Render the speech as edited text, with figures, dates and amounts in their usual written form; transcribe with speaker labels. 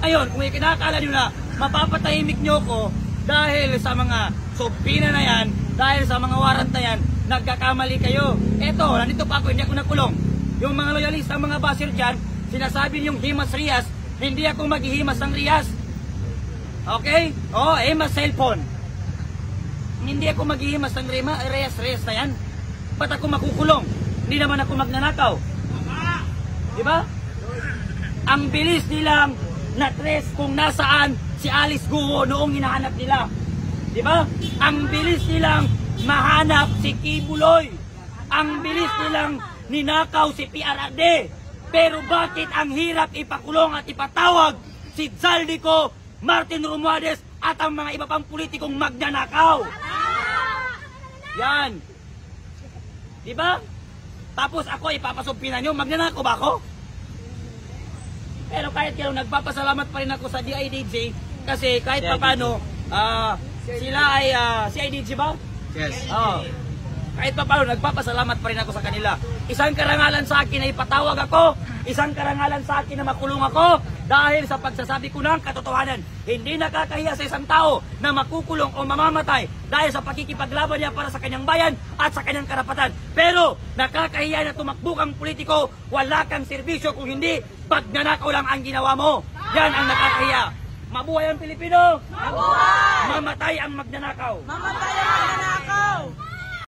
Speaker 1: Ayun, kung ikinakala nyo na mapapatahimik nyo ko dahil sa mga subpina na yan, dahil sa mga warrant na yan, nagkakamali kayo. Eto, nandito pa ako, hindi ako nagkulong. Yung mga loyalista, mga basher dyan, sinasabi yung himas Rias, hindi ako maghihimas ng Rias. Okay? Oo, himas cellphone. Hindi ako maghihimas ng Rias na yan. Ba't ako makukulong? Hindi naman ako magnanakaw. Diba? Ang bilis nilang na-trace kung nasaan si Alice Guo noong hinahanap nila. Diba? Ang bilis nilang mahanap si Kibuloy. Ang bilis nilang ninakaw si PRD. Pero bakit ang hirap ipakulong at ipatawag si Zaldico, Martin Romualdez at ang mga iba pang politikong magnanakaw? Yan. Diba? Tapos ako ipapasumpinan nyo, magnanakaw ba ako? Pero kahit kaya nagpapasalamat pa rin ako sa DIDG kasi kahit paano sila ay CIDG ba?
Speaker 2: Yes.
Speaker 1: Kahit paano nagpapasalamat pa rin ako sa kanila. Isang karangalan sa akin na ipatawag ako, isang karangalan sa akin na makulong ako dahil sa pagsasabi ko ng katotohanan. Hindi nakakahiya sa isang tao na makukulong o mamamatay dahil sa pakikipaglaban niya para sa kanyang bayan at sa kanyang karapatan. Pero nakakahiya na tumakbo kang politiko, wala kang serbisyo kung hindi pagnanakaw lang ang ginawa mo. Yan ang nakakahiya. Mabuhay ang Pilipino! Mabuhay! Mamatay ang magnanakaw!
Speaker 3: Mamatay ang magnanakaw!